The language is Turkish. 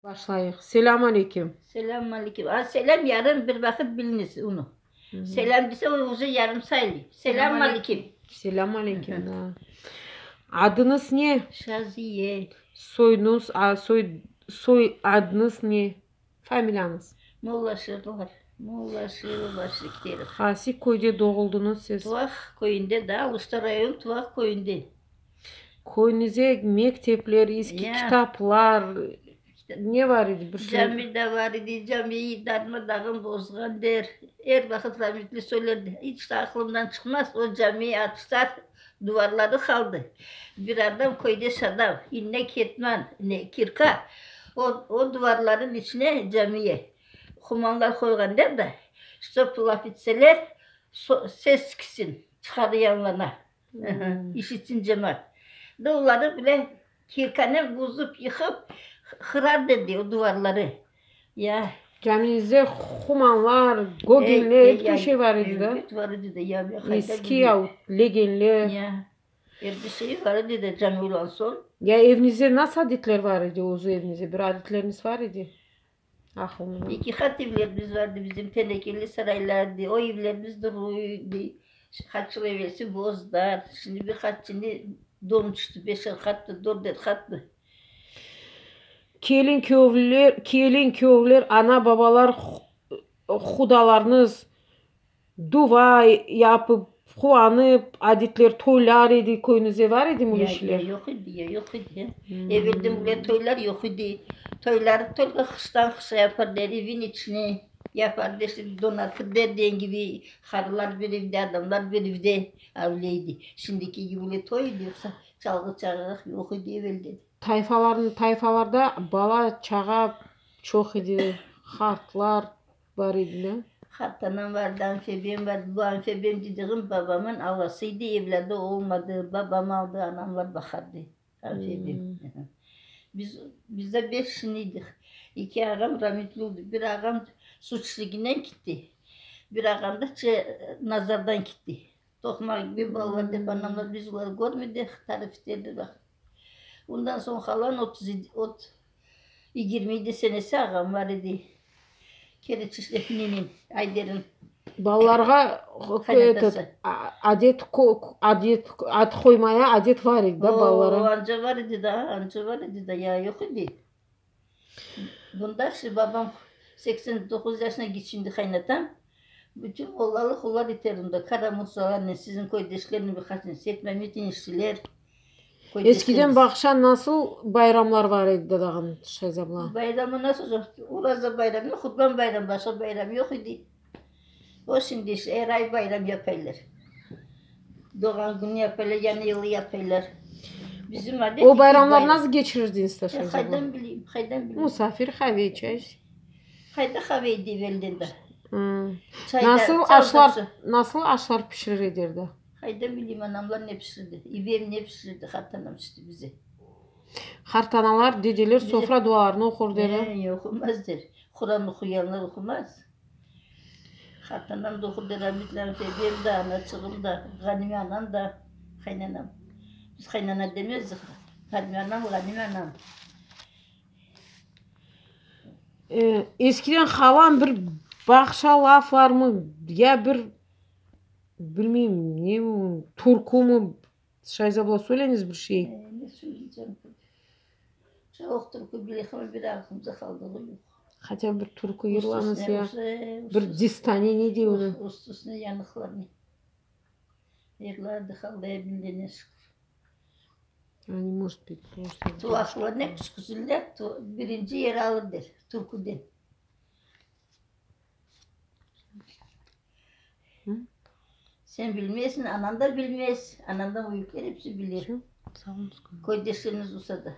Başlayıq. Selamünaleyküm. Selamünaleyküm. Selam yarım bir vakit biliniz onu. Selam dese o uzun yarım sayılır. Selamünaleyküm. Selamünaleyküm. Adınız ne? Şaziye. Soyunuz, soy adınız ne? Familiyanız? Moğlaşırlar. Moğlaşır başlık deriz. Hasi koyda doğuldunuz siz? Tuvak koyunda da Usta rayon Tuvak koyunda. Koyunuza mektepler, eski kitaplar ne var idi? Bir şey? Cami de var idi. Camiyi darmadağın bozgan der. Her vakit rahmetli söylerdi. Hiç de aklımdan çıkmaz. O camiyi açtılar. Duvarları kaldı. Bir adam koydu sadam. İnne ketman, ne kirka. O duvarların içine camiye. Kumanlar koygan der de. Stop laf etseler ses çıksın. Çıkarıyanlarına. İşitsin cemaat. Onları bile kirkanı bozup yıkıp kırar dedi o duvarları. Ya. Caminizde humanlar, goginler, bir şey var idi da. Evet var idi de ya. Eski yahut legenler. Ya. Bir şey var idi de cami olan son. Ya evinizde nasıl adetler var idi o evinizde? Bir adetleriniz var idi. Aklımda. İki kat evlerimiz vardı bizim tenekeli saraylardı. O evlerimiz duruydu. Kaç yıl evvelsi bozdular. Şimdi birkaç şimdi donmuştu. 5'er kattı, 4'er kattı. Kelin kövler, ana babalar, hudalarınız dua yapıp, kuanıp, adetler, toylar idi, koyunuza var idi bu işler? Yok idi, yok idi. Evvelden bile toylar yok idi. Toylar kıştan kışa yaparlar, evin içine yaparlar, işte donatır dediğin gibi karılar bir evde, adamlar bir evde öyleydi. Şimdiki gibi toy yoksa çalgı çağırak yok idi evvelden. Tayfalarda bala çağa çok idi, hartlar var idi. Hartanam vardı, amfibiyem vardı. Bu amfibiyem dediğim babamın avlasıydı, evlerde olmadı. Babam aldı, anamlar bakardı. Amfibiyem. Bizde 5 siniydik. 2 ağam rahmetli oldu. Bir ağam suçluğuna gitti. Bir ağam da nazardan gitti. Tokma gibi ballardı, anamlar biz onları görmedik, tarif ederdi bak. Ondan sonra kalan 27 senesi ağam var idi. Kereçişlefininin, Ayder'in. Ballarga ad koymaya adet var idi da ballara. Anca var idi da ya yok idi. Bunda babam 89 yaşına geçindi kaynatam. Bütün oğlalı kullar iterimde. Karamursalar ne sizin koydeşlerini birkaçını setmemetin işçiler. Eskiden bakşan nasıl bayramlar var idi dadağın Şahz abla? Bayramı nasıl yok? Uraza bayramı, Kurban bayramı, başka bayram yok idi. O şimdi işte her ay bayram yaparlar. Doğan günü yaparlar, yeni yılı yaparlar. Bizim adet o bayramlar nasıl geçirirdiniz de Şahz abla? Haydan bileyim. Misafir kahve içer. Hayda kahve ediverdi de. Nasıl aşlar pişirir ederdi? Haydan bileyim anamlar ne pişirdi. İbim ne pişirdi, hartanam işte bize. Hartanalar, dedeler sofra dualarını okur derler. Okumaz der. Kur'an okuyanlar okumaz. Hartanam da okur der, rahmetlerim benim de, anacığım da, Ganime anam da, kaynanam. Biz kaynana demezdik. Ganime anam, Ganime anam. Eskiden havan bir bakşa laf var mı? Ya bir bilmeyeyim ne mi? Turku mu? Şahz abla söyleniz bir şey. Ne söyleyeceğim? Çok turku bilek ama bir aklımıza kaldı yok. Hatta bir turku yırlanız ya. Bir distani ne diyor onu? Ustusuna yanıklarını. Yerlerde kaldı bildiğine şükür. Yani может быть. Tuvaklar ne kuşkusuller birinci yeri alır der. Turku der. Sen bilmeyesin, anan da bilmez. Anandan büyükler hepsi bilir. Koydeşleriniz olsa da.